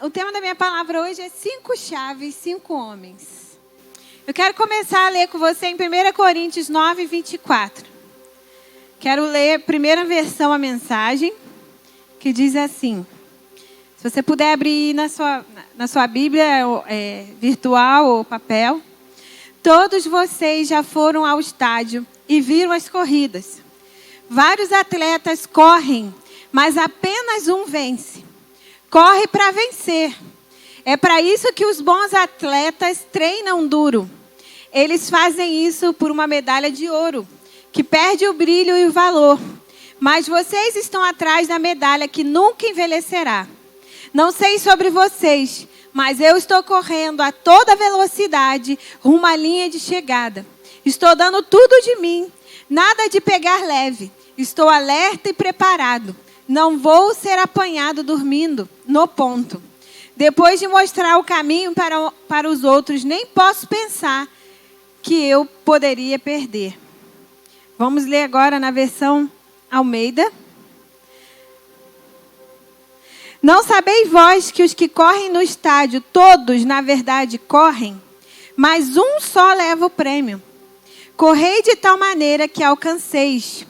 O tema da minha palavra hoje é 5 chaves, 5 homens. Eu quero começar a ler com você em 1 Coríntios 9, 24. Quero ler a primeira versão, a mensagem, que diz assim. Se você puder abrir na sua Bíblia virtual ou papel. Todos vocês já foram ao estádio e viram as corridas. Vários atletas correm, mas apenas um vence. Corre para vencer. É para isso que os bons atletas treinam duro. Eles fazem isso por uma medalha de ouro, que perde o brilho e o valor. Mas vocês estão atrás da medalha que nunca envelhecerá. Não sei sobre vocês, mas eu estou correndo a toda velocidade rumo à linha de chegada. Estou dando tudo de mim, nada de pegar leve. Estou alerta e preparado. Não vou ser apanhado dormindo no ponto. Depois de mostrar o caminho para os outros, nem posso pensar que eu poderia perder. Vamos ler agora na versão Almeida. Não sabeis vós que os que correm no estádio, todos, na verdade, correm, mas um só leva o prêmio. Correi de tal maneira que alcanceis.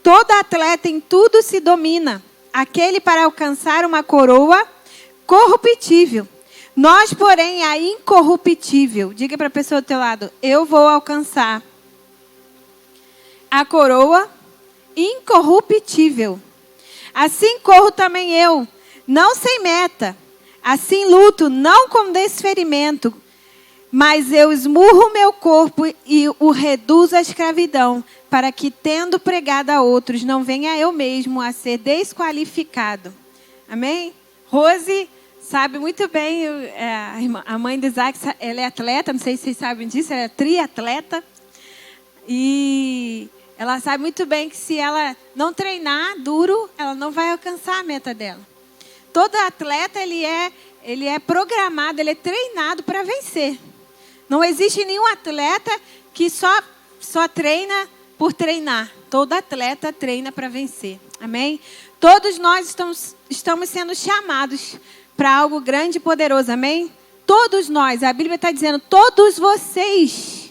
Todo atleta em tudo se domina. Aquele para alcançar uma coroa corruptível. Nós, porém, a incorruptível. Diga para a pessoa do teu lado, eu vou alcançar a coroa incorruptível. Assim corro também eu, não sem meta. Assim luto, não com desferimento. Mas eu esmurro o meu corpo e o reduzo à escravidão, para que, tendo pregado a outros, não venha eu mesmo a ser desqualificado. Amém? Rose sabe muito bem, a mãe de Isaac, ela é atleta, não sei se vocês sabem disso, ela é triatleta. E ela sabe muito bem que se ela não treinar duro, ela não vai alcançar a meta dela. Todo atleta, ele é programado, ele é treinado para vencer. Não existe nenhum atleta que só treina por treinar. Todo atleta treina para vencer. Amém? Todos nós estamos sendo chamados para algo grande e poderoso. Amém? Todos nós. A Bíblia está dizendo, todos vocês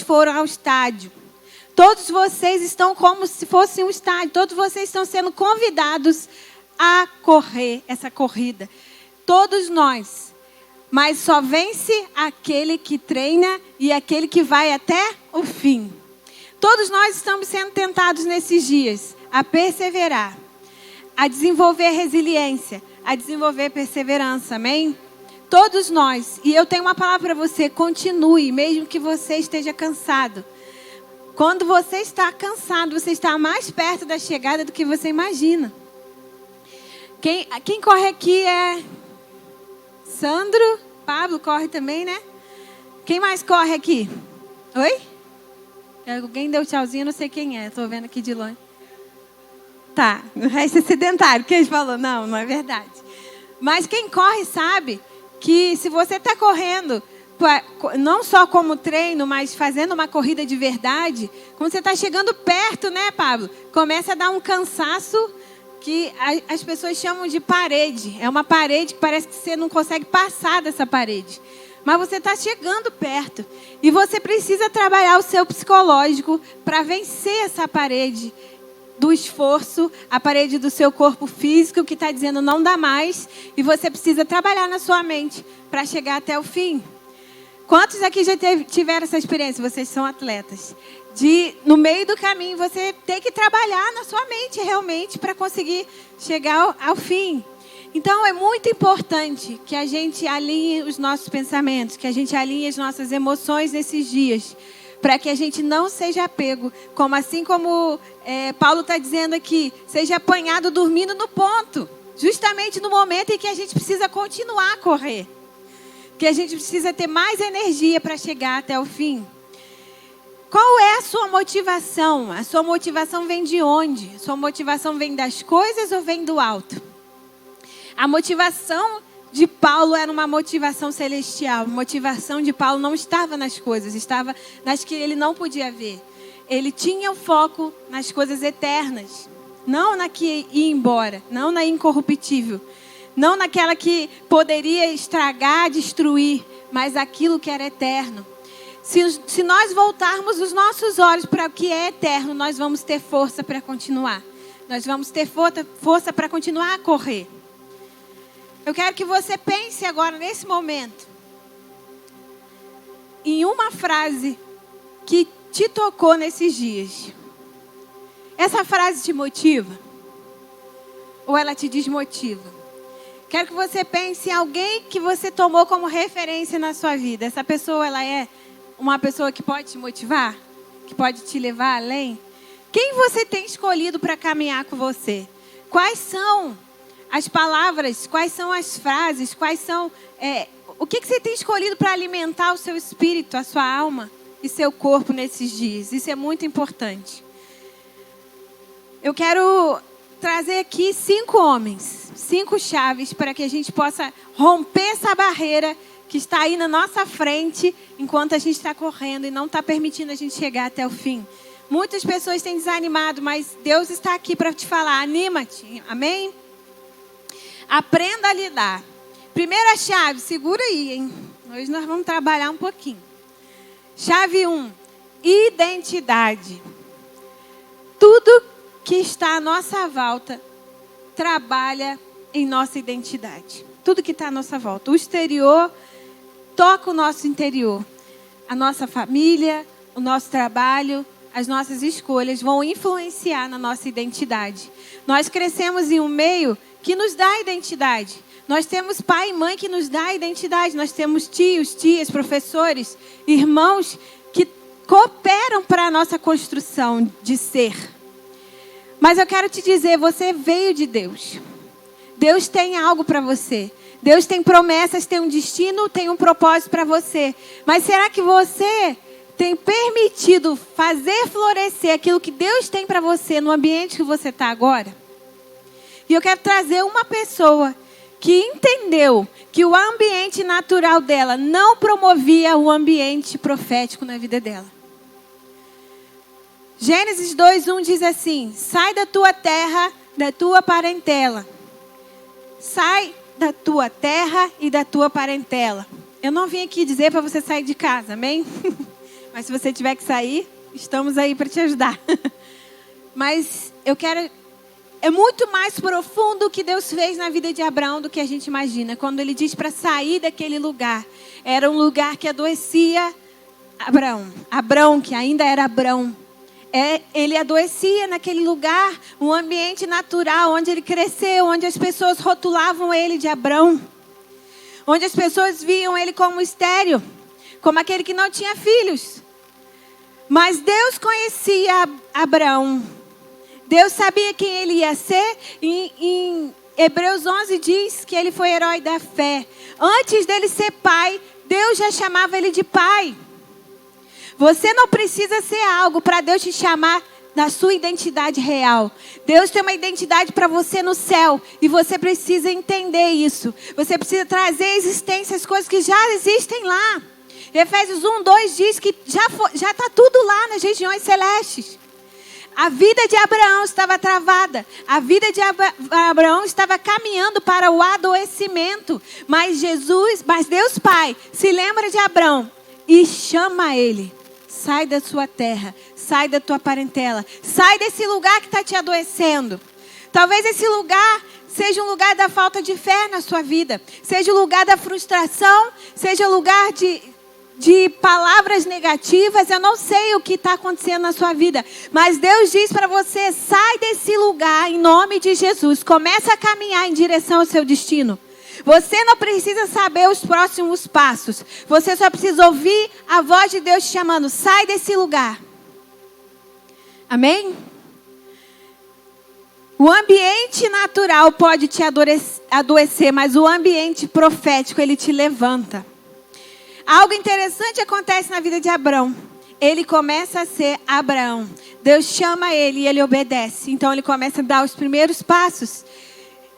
foram ao estádio. Todos vocês estão como se fosse um estádio. Todos vocês estão sendo convidados a correr essa corrida. Todos nós. Mas só vence aquele que treina e aquele que vai até o fim. Todos nós estamos sendo tentados nesses dias a perseverar, a desenvolver resiliência, a desenvolver perseverança, amém? Todos nós. E eu tenho uma palavra para você, continue, mesmo que você esteja cansado. Quando você está cansado, você está mais perto da chegada do que você imagina. Quem corre aqui é Sandro, Pablo corre também, né? Quem mais corre aqui? Oi? Alguém deu tchauzinho, não sei quem é. Estou vendo aqui de longe. Tá, o resto é sedentário. Quem falou? Não é verdade. Mas quem corre sabe que se você está correndo, não só como treino, mas fazendo uma corrida de verdade, quando você está chegando perto, né, Pablo? Começa a dar um cansaço que as pessoas chamam de parede. É uma parede que parece que você não consegue passar dessa parede. Mas você está chegando perto. E você precisa trabalhar o seu psicológico para vencer essa parede do esforço, a parede do seu corpo físico que está dizendo não dá mais. E você precisa trabalhar na sua mente para chegar até o fim. Quantos aqui já tiveram essa experiência? Vocês são atletas. No meio do caminho, você tem que trabalhar na sua mente realmente para conseguir chegar ao fim. Então, é muito importante que a gente alinhe os nossos pensamentos, que a gente alinhe as nossas emoções nesses dias, para que a gente não seja pego, assim como Paulo está dizendo aqui, seja apanhado dormindo no ponto, justamente no momento em que a gente precisa continuar a correr, que a gente precisa ter mais energia para chegar até o fim. Qual é a sua motivação? A sua motivação vem de onde? A sua motivação vem das coisas ou vem do alto? A motivação de Paulo era uma motivação celestial. A motivação de Paulo não estava nas coisas, estava nas que ele não podia ver. Ele tinha o foco nas coisas eternas, não na que ia embora, não na incorruptível. Não naquela que poderia estragar, destruir, mas aquilo que era eterno. Se nós voltarmos os nossos olhos para o que é eterno, nós vamos ter força para continuar. Nós vamos ter força para continuar a correr. Eu quero que você pense agora, nesse momento, em uma frase que te tocou nesses dias. Essa frase te motiva? Ou ela te desmotiva? Quero que você pense em alguém que você tomou como referência na sua vida. Essa pessoa, ela é uma pessoa que pode te motivar? Que pode te levar além? Quem você tem escolhido para caminhar com você? Quais são as palavras? Quais são as frases? Quais são... o que você tem escolhido para alimentar o seu espírito, a sua alma e seu corpo nesses dias? Isso é muito importante. Eu quero trazer aqui 5 homens, 5 chaves para que a gente possa romper essa barreira que está aí na nossa frente enquanto a gente está correndo e não está permitindo a gente chegar até o fim. Muitas pessoas têm desanimado, mas Deus está aqui para te falar, anima-te, amém? Aprenda a lidar. Primeira chave, segura aí, hein? Hoje nós vamos trabalhar um pouquinho. Chave 1, identidade. Tudo que está à nossa volta trabalha em nossa identidade. Tudo que está à nossa volta. O exterior toca o nosso interior. A nossa família, o nosso trabalho, as nossas escolhas vão influenciar na nossa identidade. Nós crescemos em um meio que nos dá identidade. Nós temos pai e mãe que nos dá identidade. Nós temos tios, tias, professores, irmãos que cooperam para a nossa construção de ser. Mas eu quero te dizer, você veio de Deus. Deus tem algo para você. Deus tem promessas, tem um destino, tem um propósito para você. Mas será que você tem permitido fazer florescer aquilo que Deus tem para você no ambiente que você está agora? E eu quero trazer uma pessoa que entendeu que o ambiente natural dela não promovia o ambiente profético na vida dela. Gênesis 2:1 diz assim: sai da tua terra, da tua parentela. Sai da tua terra e da tua parentela. Eu não vim aqui dizer para você sair de casa, amém? Mas se você tiver que sair, estamos aí para te ajudar. Mas eu quero... É muito mais profundo o que Deus fez na vida de Abraão do que a gente imagina. Quando ele diz para sair daquele lugar. Era um lugar que adoecia Abraão. Abraão, que ainda era Abraão. Ele adoecia naquele lugar, um ambiente natural, onde ele cresceu, onde as pessoas rotulavam ele de Abrão. Onde as pessoas viam ele como estéril, como aquele que não tinha filhos. Mas Deus conhecia Abraão. Deus sabia quem ele ia ser. Em Hebreus 11 diz que ele foi herói da fé. Antes dele ser pai, Deus já chamava ele de pai. Você não precisa ser algo para Deus te chamar da sua identidade real. Deus tem uma identidade para você no céu. E você precisa entender isso. Você precisa trazer à existência as coisas que já existem lá. Efésios 1:2 diz que já está tudo lá nas regiões celestes. A vida de Abraão estava travada. A vida de Abraão estava caminhando para o adoecimento. Mas Deus Pai se lembra de Abraão e chama ele. Sai da sua terra, sai da tua parentela, sai desse lugar que está te adoecendo. Talvez esse lugar seja um lugar da falta de fé na sua vida, seja o lugar da frustração, seja o lugar de palavras negativas. Eu não sei o que está acontecendo na sua vida, mas Deus diz para você, sai desse lugar em nome de Jesus, começa a caminhar em direção ao seu destino. Você não precisa saber os próximos passos. Você só precisa ouvir a voz de Deus te chamando. Sai desse lugar. Amém? O ambiente natural pode te adoecer, mas o ambiente profético, ele te levanta. Algo interessante acontece na vida de Abraão. Ele começa a ser Abraão. Deus chama ele e ele obedece. Então ele começa a dar os primeiros passos.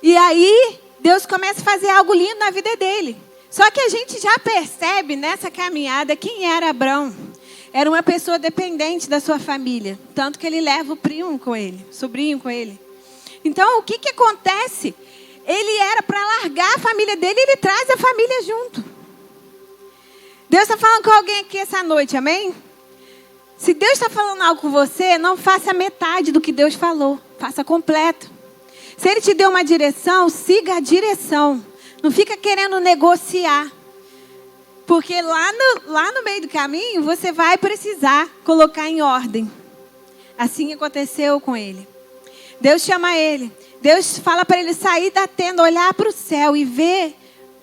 E aí... Deus começa a fazer algo lindo na vida dele. Só que a gente já percebe nessa caminhada quem era Abraão. Era uma pessoa dependente da sua família. Tanto que ele leva o primo com ele, o sobrinho com ele. Então, o que acontece? ele era para largar a família dele, ele traz a família junto. Deus está falando com alguém aqui essa noite, amém? Se Deus está falando algo com você, não faça metade do que Deus falou, faça completo. Se Ele te deu uma direção, siga a direção. Não fica querendo negociar. Porque lá no meio do caminho, você vai precisar colocar em ordem. Assim aconteceu com ele. Deus chama ele. Deus fala para ele sair da tenda, olhar para o céu e ver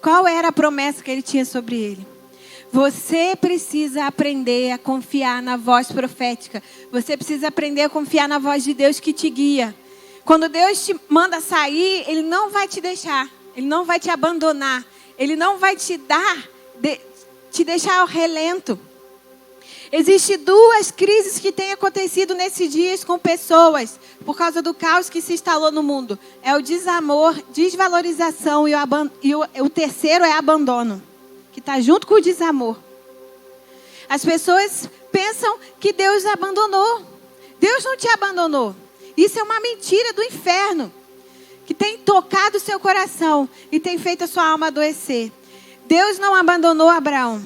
qual era a promessa que ele tinha sobre ele. Você precisa aprender a confiar na voz profética. Você precisa aprender a confiar na voz de Deus que te guia. Quando Deus te manda sair, Ele não vai te deixar. Ele não vai te abandonar. Ele não vai te deixar ao relento. Existem duas crises que têm acontecido nesses dias com pessoas por causa do caos que se instalou no mundo. É o desamor, desvalorização e o terceiro é abandono, que está junto com o desamor. As pessoas pensam que Deus abandonou. Deus não te abandonou. Isso é uma mentira do inferno, que tem tocado o seu coração e tem feito a sua alma adoecer. Deus não abandonou Abraão.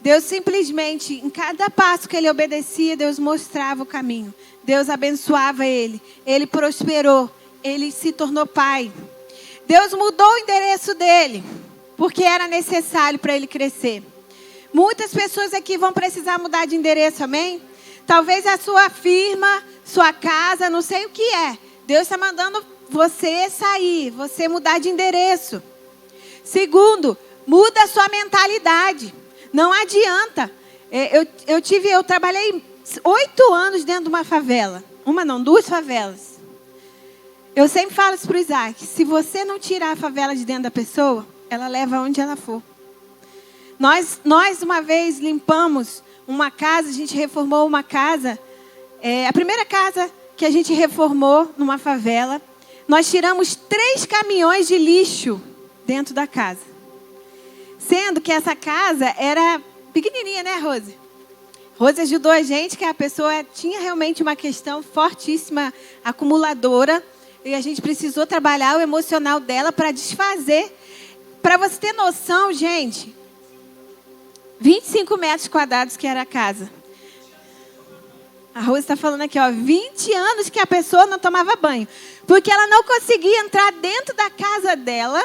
Deus simplesmente, em cada passo que ele obedecia, Deus mostrava o caminho. Deus abençoava ele. Ele prosperou. Ele se tornou pai. Deus mudou o endereço dele, porque era necessário para ele crescer. Muitas pessoas aqui vão precisar mudar de endereço, amém? Talvez a sua firma, sua casa, não sei o que é. Deus está mandando você sair, você mudar de endereço. Segundo, muda a sua mentalidade. Não adianta. Eu trabalhei 8 anos dentro de uma favela. Uma não, 2 favelas. Eu sempre falo isso para o Isaac. Se você não tirar a favela de dentro da pessoa, ela leva onde ela for. Nós uma vez limpamos uma casa, a gente reformou uma casa. A primeira casa que a gente reformou numa favela, nós tiramos 3 caminhões de lixo dentro da casa. Sendo que essa casa era pequenininha, né, Rose? Rose ajudou a gente, que a pessoa tinha realmente uma questão fortíssima, acumuladora. E a gente precisou trabalhar o emocional dela para desfazer. Para você ter noção, gente, 25 metros quadrados que era a casa. A Rose está falando aqui, ó, 20 anos que a pessoa não tomava banho. Porque ela não conseguia entrar dentro da casa dela,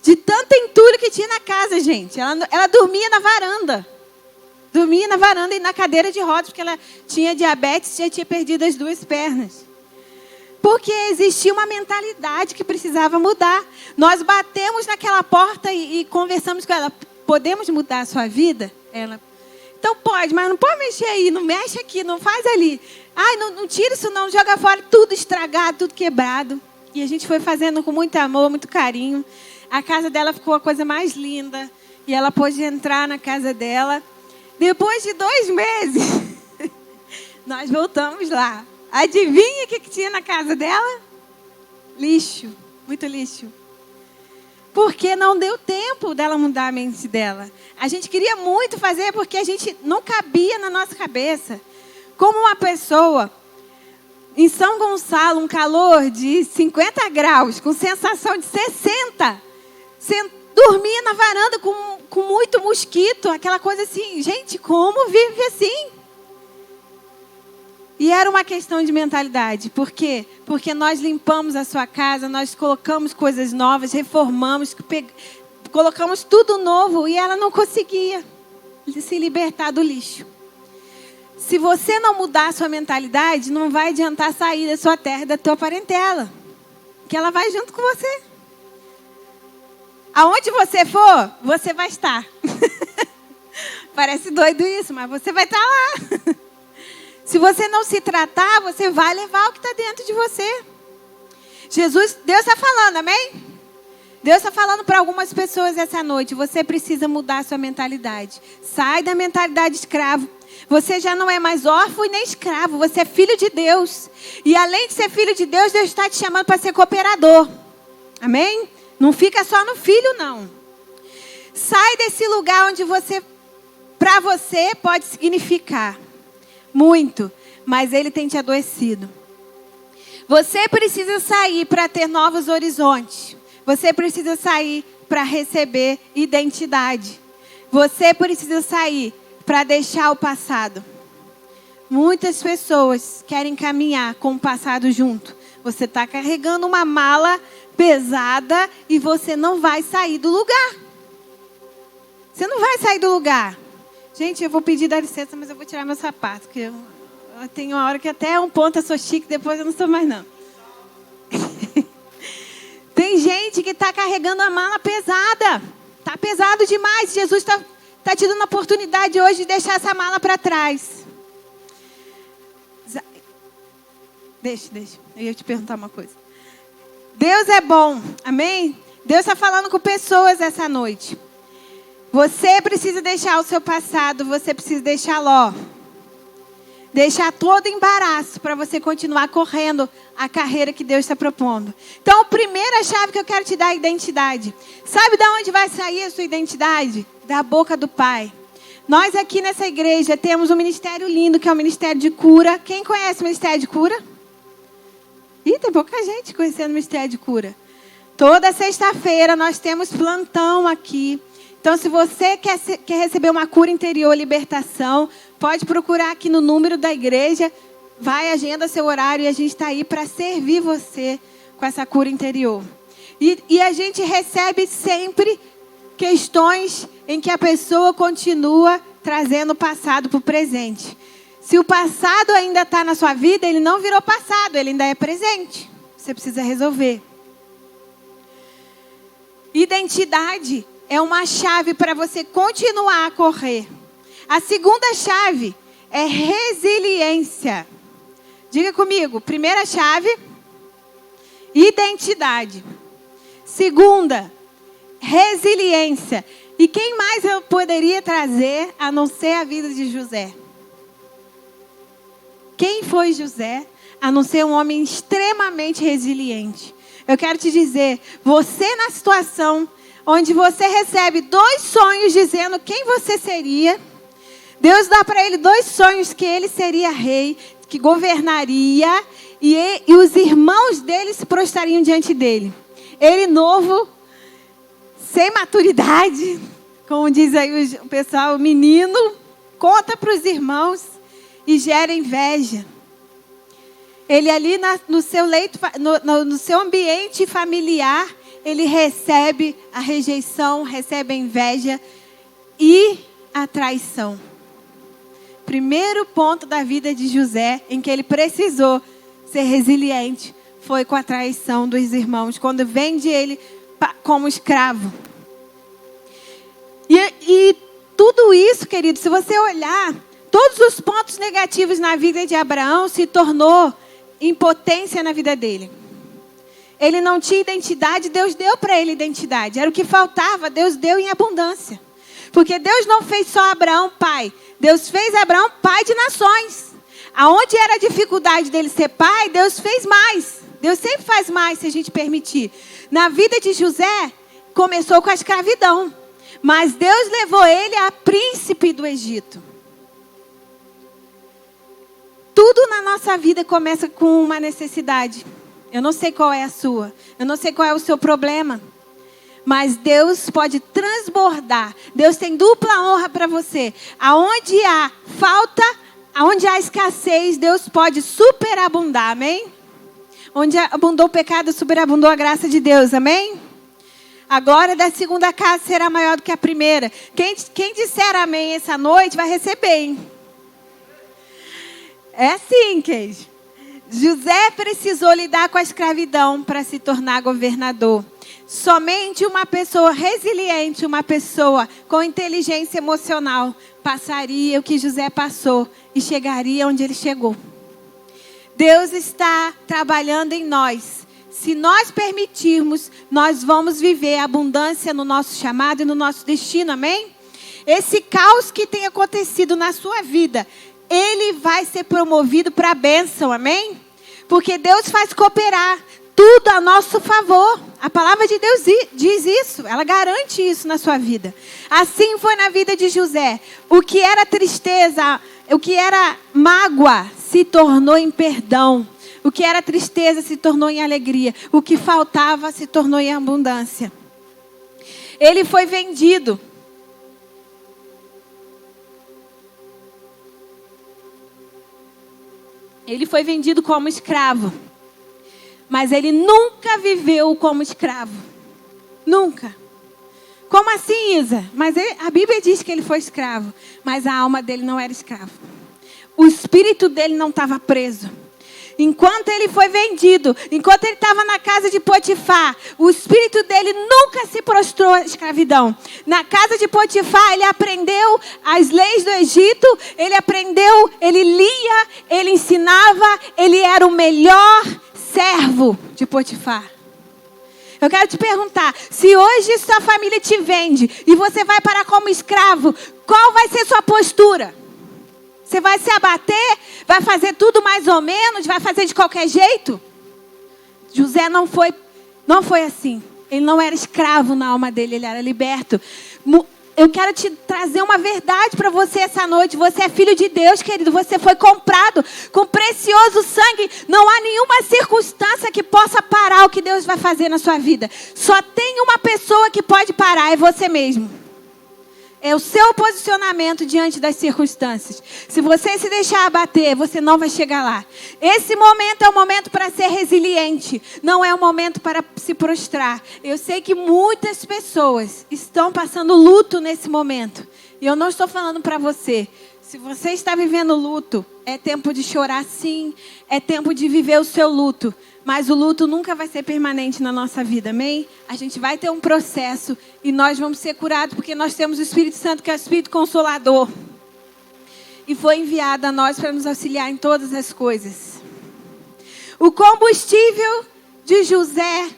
de tanto entulho que tinha na casa, gente. Ela dormia na varanda. Dormia na varanda e na cadeira de rodas, porque ela tinha diabetes e já tinha perdido as 2 pernas. Porque existia uma mentalidade que precisava mudar. Nós batemos naquela porta e conversamos com ela. Podemos mudar a sua vida? Ela, então pode, mas não pode mexer aí, não mexe aqui, não faz ali. Ai, não tira isso não, joga fora, tudo estragado, tudo quebrado. E a gente foi fazendo com muito amor, muito carinho. A casa dela ficou a coisa mais linda. E ela pôde entrar na casa dela. Depois de 2 meses, nós voltamos lá. Adivinha o que tinha na casa dela? Lixo, muito lixo. Porque não deu tempo dela mudar a mente dela. A gente queria muito fazer porque a gente não cabia na nossa cabeça. Como uma pessoa em São Gonçalo, um calor de 50 graus, com sensação de 60, dormia na varanda com muito mosquito, aquela coisa assim, gente, como vive assim? E era uma questão de mentalidade. Por quê? Porque nós limpamos a sua casa, nós colocamos coisas novas, reformamos, colocamos tudo novo e ela não conseguia se libertar do lixo. Se você não mudar a sua mentalidade, não vai adiantar sair da sua terra, da tua parentela. Que ela vai junto com você. Aonde você for, você vai estar. Parece doido isso, mas você vai estar lá. Se você não se tratar, você vai levar o que está dentro de você. Deus está falando, amém? Deus está falando para algumas pessoas essa noite. Você precisa mudar a sua mentalidade. Sai da mentalidade de escravo. Você já não é mais órfão e nem escravo. Você é filho de Deus. E além de ser filho de Deus, Deus está te chamando para ser cooperador. Amém? Não fica só no filho, não. Sai desse lugar onde para você, pode significar muito, mas ele tem te adoecido. Você precisa sair para ter novos horizontes. Você precisa sair para receber identidade. Você precisa sair para deixar o passado. Muitas pessoas querem caminhar com o passado junto. Você está carregando uma mala pesada e você não vai sair do lugar. Você não vai sair do lugar. Gente, eu vou pedir dá licença, mas eu vou tirar meu sapato. Porque eu tenho uma hora que até um ponto eu sou chique, depois eu não sou mais não. Tem gente que está carregando a mala pesada. Está pesado demais. Jesus está te dando a oportunidade hoje de deixar essa mala para trás. Deixa. Eu ia te perguntar uma coisa. Deus é bom. Amém? Deus está falando com pessoas essa noite. Você precisa deixar o seu passado. Você precisa deixar deixar todo embaraço para você continuar correndo a carreira que Deus está propondo. Então, a primeira chave que eu quero te dar é a identidade. Sabe de onde vai sair a sua identidade? Da boca do Pai. Nós aqui nessa igreja temos um ministério lindo, que é o Ministério de Cura. Quem conhece o Ministério de Cura? Ih, tem pouca gente conhecendo o Ministério de Cura. Toda sexta-feira nós temos plantão aqui. Então, se você quer receber uma cura interior, libertação, pode procurar aqui no número da igreja. Vai, agenda seu horário e a gente está aí para servir você com essa cura interior. E a gente recebe sempre questões em que a pessoa continua trazendo o passado para o presente. Se o passado ainda está na sua vida, ele não virou passado, ele ainda é presente. Você precisa resolver. Identidade é uma chave para você continuar a correr. A segunda chave é resiliência. Diga comigo, primeira chave, identidade. Segunda, resiliência. E quem mais eu poderia trazer a não ser a vida de José? Quem foi José a não ser um homem extremamente resiliente? Eu quero te dizer, você na situação onde você recebe 2 sonhos dizendo quem você seria, Deus dá para ele 2 sonhos que ele seria rei, que governaria e os irmãos dele se prostrariam diante dele. Ele novo, sem maturidade, como diz aí o pessoal, menino, conta para os irmãos e gera inveja. Ele ali no seu leito, no seu ambiente familiar, ele recebe a rejeição, recebe a inveja e a traição. Primeiro ponto da vida de José, em que ele precisou ser resiliente, foi com a traição dos irmãos, quando vende ele como escravo. E tudo isso, querido, se você olhar, todos os pontos negativos na vida de Abraão se tornou impotência na vida dele. Ele não tinha identidade, Deus deu para ele identidade. Era o que faltava, Deus deu em abundância. Porque Deus não fez só Abraão pai. Deus fez Abraão pai de nações. Aonde era a dificuldade dele ser pai, Deus fez mais. Deus sempre faz mais se a gente permitir. Na vida de José, começou com a escravidão. Mas Deus levou ele a príncipe do Egito. Tudo na nossa vida começa com uma necessidade. Eu não sei qual é a sua. Eu não sei qual é o seu problema. Mas Deus pode transbordar. Deus tem dupla honra para você. Aonde há falta, aonde há escassez, Deus pode superabundar. Amém? Onde abundou o pecado, superabundou a graça de Deus. Amém? A glória da segunda casa será maior do que a primeira. Quem disser amém essa noite vai receber, hein? É assim, Keiji. José precisou lidar com a escravidão para se tornar governador. Somente uma pessoa resiliente, uma pessoa com inteligência emocional, passaria o que José passou e chegaria onde ele chegou. Deus está trabalhando em nós. Se nós permitirmos, nós vamos viver a abundância no nosso chamado e no nosso destino, amém? Esse caos que tem acontecido na sua vida, ele vai ser promovido para a bênção, amém? Porque Deus faz cooperar tudo a nosso favor. A palavra de Deus diz isso, ela garante isso na sua vida. Assim foi na vida de José. O que era tristeza, o que era mágoa, se tornou em perdão. O que era tristeza se tornou em alegria. O que faltava se tornou em abundância. Ele foi vendido. Ele foi vendido como escravo. Mas ele nunca viveu como escravo. Nunca. Como assim, Isa? Mas a Bíblia diz que ele foi escravo. Mas a alma dele não era escravo. O espírito dele não estava preso. Enquanto ele foi vendido, enquanto ele estava na casa de Potifar, o espírito dele nunca se prostrou à escravidão. Na casa de Potifar, ele aprendeu as leis do Egito, ele aprendeu, ele lia, ele ensinava, ele era o melhor servo de Potifar. Eu quero te perguntar, se hoje sua família te vende e você vai parar como escravo, qual vai ser sua postura? Você vai se abater? Vai fazer tudo mais ou menos? Vai fazer de qualquer jeito? José não foi assim. Ele não era escravo na alma dele, ele era liberto. Eu quero te trazer uma verdade para você essa noite. Você é filho de Deus, querido. Você foi comprado com precioso sangue. Não há nenhuma circunstância que possa parar o que Deus vai fazer na sua vida. Só tem uma pessoa que pode parar, é você mesmo. É o seu posicionamento diante das circunstâncias. Se você se deixar abater, você não vai chegar lá. Esse momento é o momento para ser resiliente. Não é o momento para se prostrar. Eu sei que muitas pessoas estão passando luto nesse momento. E eu não estou falando para você. Se você está vivendo luto, é tempo de chorar sim. É tempo de viver o seu luto. Mas o luto nunca vai ser permanente na nossa vida, amém? A gente vai ter um processo e nós vamos ser curados porque nós temos o Espírito Santo, que é o Espírito Consolador. E foi enviado a nós para nos auxiliar em todas as coisas. O combustível de José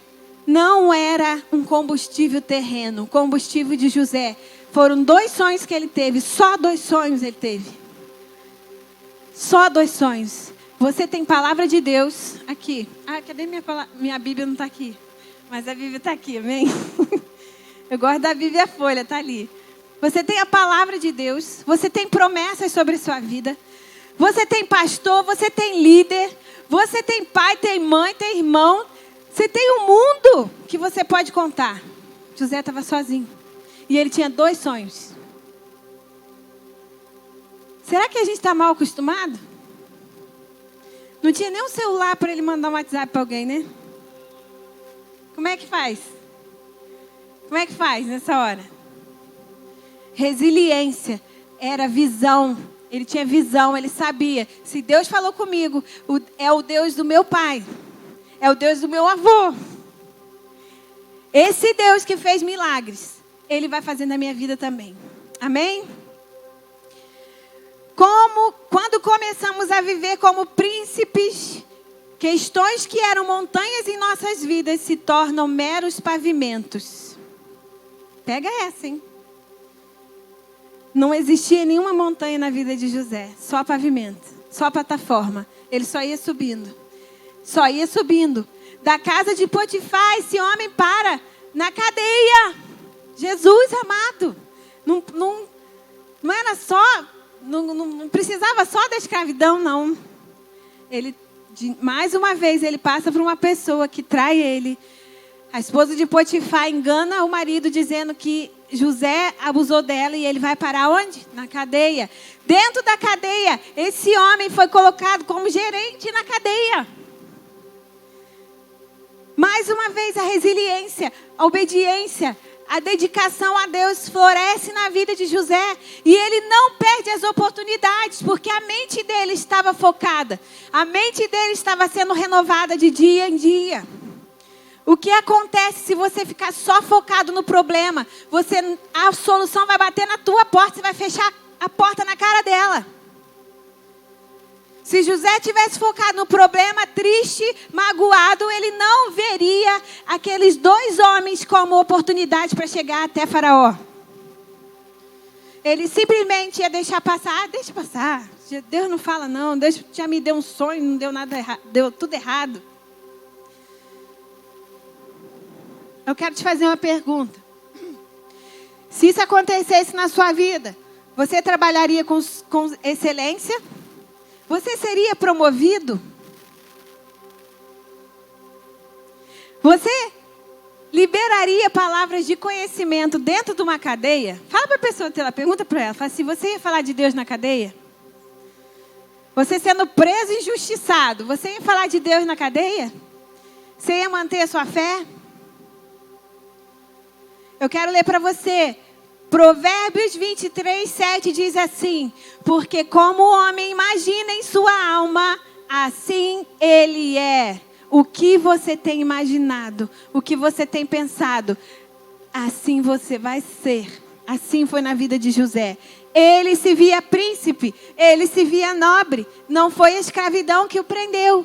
não era um combustível terreno. O combustível de José foram 2 sonhos que ele teve. Só 2 sonhos ele teve. Só 2 sonhos. Você tem palavra de Deus aqui. Ah, cadê minha Bíblia? Não está aqui. Mas a Bíblia está aqui, amém? Eu gosto da Bíblia, a folha, está ali. Você tem a palavra de Deus. Você tem promessas sobre a sua vida. Você tem pastor, você tem líder. Você tem pai, tem mãe, tem irmão. Você tem um mundo que você pode contar. José estava sozinho. E ele tinha 2 sonhos. Será que a gente está mal acostumado? Não tinha nem um celular para ele mandar um WhatsApp para alguém, né? Como é que faz? Como é que faz nessa hora? Resiliência era visão. Ele tinha visão, ele sabia. Se Deus falou comigo, é o Deus do meu pai. É o Deus do meu avô. Esse Deus que fez milagres, Ele vai fazer na minha vida também. Amém? Quando começamos a viver como príncipes, questões que eram montanhas em nossas vidas se tornam meros pavimentos. Pega essa, hein? Não existia nenhuma montanha na vida de José, só pavimento, só plataforma. Ele só ia subindo, só ia subindo. Da casa de Potifar, esse homem para na cadeia. Jesus amado, não era só... Não precisava só da escravidão, não. Mais uma vez, ele passa por uma pessoa que trai ele. A esposa de Potifar engana o marido dizendo que José abusou dela e ele vai parar onde? Na cadeia. Dentro da cadeia, esse homem foi colocado como gerente na cadeia. Mais uma vez, a resiliência, a obediência, a dedicação a Deus floresce na vida de José. E ele não perde as oportunidades, porque a mente dele estava focada. A mente dele estava sendo renovada de dia em dia. O que acontece se você ficar só focado no problema? A solução vai bater na tua porta, você vai fechar a porta na cara dela. Se José tivesse focado no problema, triste, magoado, ele não veria aqueles 2 homens como oportunidade para chegar até Faraó. Ele simplesmente ia deixar passar. Deixa passar. Deus não fala não. Deus já me deu um sonho, não deu nada errado. Deu tudo errado. Eu quero te fazer uma pergunta. Se isso acontecesse na sua vida, você trabalharia com excelência? Você seria promovido? Você liberaria palavras de conhecimento dentro de uma cadeia? Fala para a pessoa, pergunta para ela, fala assim, você ia falar de Deus na cadeia? Você sendo preso e injustiçado, você ia falar de Deus na cadeia? Você ia manter a sua fé? Eu quero ler para você. Provérbios 23, 7 diz assim: porque como o homem imagina em sua alma, assim ele é. O que você tem imaginado, o que você tem pensado, assim você vai ser. Assim foi na vida de José. Ele se via príncipe, ele se via nobre. Não foi a escravidão que o prendeu.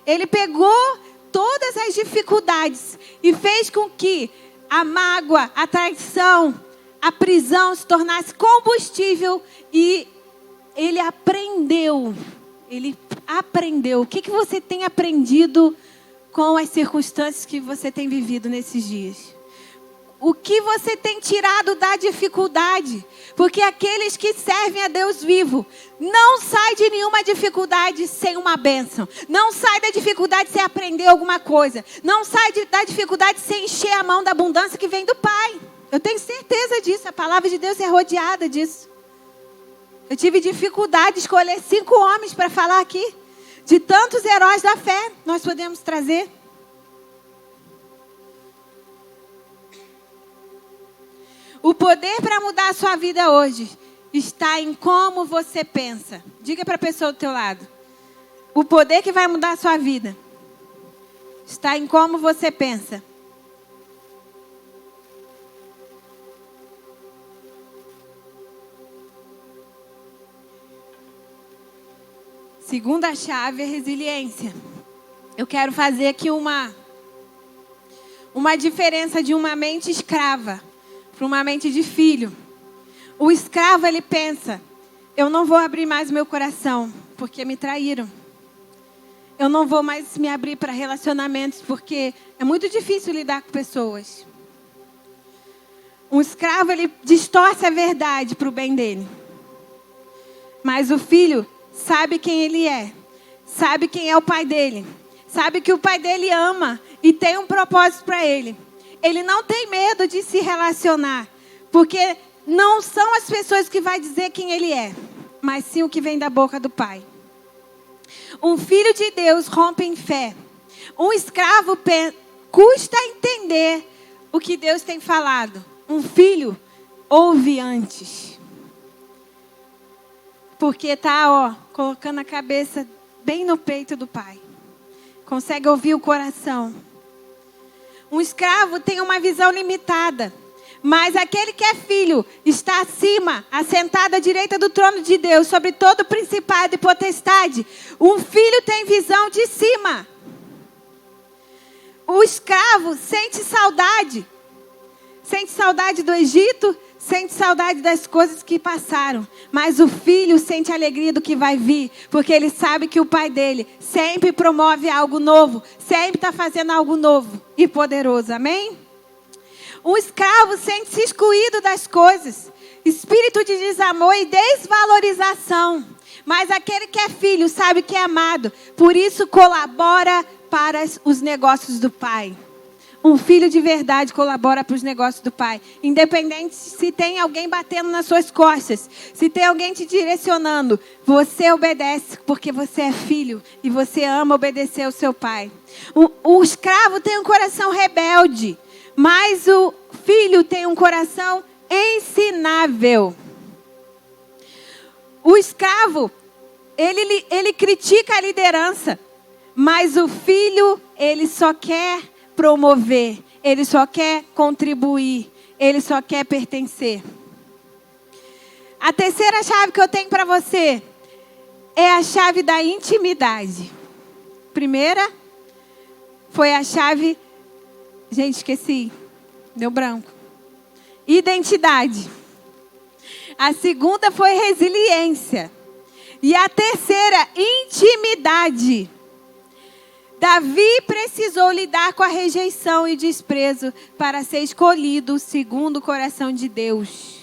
Ele pegou todas as dificuldades e fez com que a mágoa, a traição, a prisão se tornasse combustível e ele aprendeu. Ele aprendeu. O que você tem aprendido com as circunstâncias que você tem vivido nesses dias? O que você tem tirado da dificuldade? Porque aqueles que servem a Deus vivo não saem de nenhuma dificuldade sem uma bênção. Não sai da dificuldade sem aprender alguma coisa. Não sai da dificuldade sem encher a mão da abundância que vem do Pai. Eu tenho certeza disso. A palavra de Deus é rodeada disso. Eu tive dificuldade de escolher 5 homens para falar aqui. De tantos heróis da fé nós podemos trazer. O poder para mudar a sua vida hoje está em como você pensa. Diga para a pessoa do teu lado. O poder que vai mudar a sua vida está em como você pensa. Segunda chave é resiliência. Eu quero fazer aqui uma diferença de uma mente escrava para uma mente de filho. O escravo, ele pensa, eu não vou abrir mais meu coração, porque me traíram. Eu não vou mais me abrir para relacionamentos, porque é muito difícil lidar com pessoas. Um escravo, ele distorce a verdade para o bem dele. Mas o filho sabe quem ele é, sabe quem é o pai dele, sabe que o pai dele ama e tem um propósito para ele. Ele não tem medo de se relacionar, porque não são as pessoas que vai dizer quem ele é, mas sim o que vem da boca do pai. Um filho de Deus rompe em fé. Um escravo custa entender o que Deus tem falado. Um filho ouve antes. Porque está, colocando a cabeça bem no peito do pai. Consegue ouvir o coração. Um escravo tem uma visão limitada. Mas aquele que é filho está acima, assentado à direita do trono de Deus, sobre todo principado e potestade. Um filho tem visão de cima. O escravo sente saudade. Sente saudade do Egito, sente saudade das coisas que passaram. Mas o filho sente alegria do que vai vir. Porque ele sabe que o pai dele sempre promove algo novo. Sempre está fazendo algo novo e poderoso. Amém? Um escravo sente-se excluído das coisas. Espírito de desamor e desvalorização. Mas aquele que é filho sabe que é amado. Por isso colabora para os negócios do pai. Um filho de verdade colabora para os negócios do pai. Independente se tem alguém batendo nas suas costas. Se tem alguém te direcionando. Você obedece porque você é filho. E você ama obedecer ao seu pai. O escravo tem um coração rebelde. Mas o filho tem um coração ensinável. O escravo, ele critica a liderança. Mas o filho, ele só quer promover. Ele só quer contribuir. Ele só quer pertencer. A terceira chave que eu tenho para você é a chave da intimidade. Primeira foi a chave... Gente, esqueci. Deu branco. Identidade. A segunda foi resiliência. E a terceira, intimidade. Davi precisou lidar com a rejeição e desprezo para ser escolhido segundo o coração de Deus.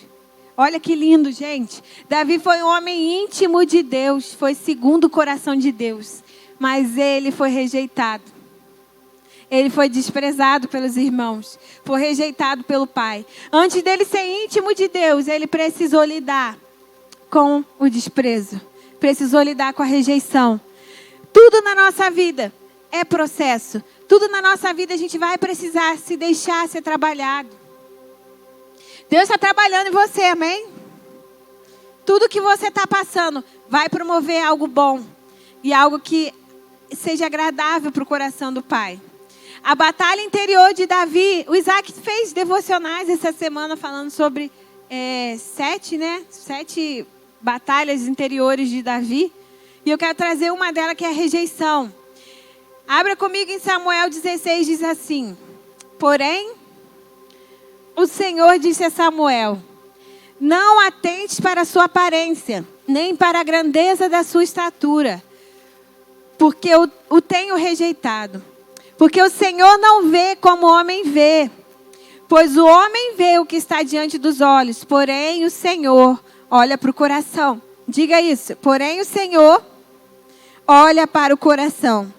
Olha que lindo, gente. Davi foi um homem íntimo de Deus. Foi segundo o coração de Deus. Mas ele foi rejeitado. Ele foi desprezado pelos irmãos, foi rejeitado pelo pai. Antes dele ser íntimo de Deus, ele precisou lidar com o desprezo, precisou lidar com a rejeição. Tudo na nossa vida é processo. Tudo na nossa vida a gente vai precisar se deixar ser trabalhado. Deus está trabalhando em você, amém? Tudo que você está passando vai promover algo bom e algo que seja agradável para o coração do Pai. A batalha interior de Davi, o Isaac fez devocionais essa semana falando sobre 7 batalhas interiores de Davi. E eu quero trazer uma delas que é a rejeição. Abra comigo em Samuel 16, diz assim: porém, o Senhor disse a Samuel: não atentes para a sua aparência, nem para a grandeza da sua estatura, porque eu o tenho rejeitado. Porque o Senhor não vê como o homem vê, pois o homem vê o que está diante dos olhos, porém o Senhor olha para o coração. Diga isso, porém o Senhor olha para o coração.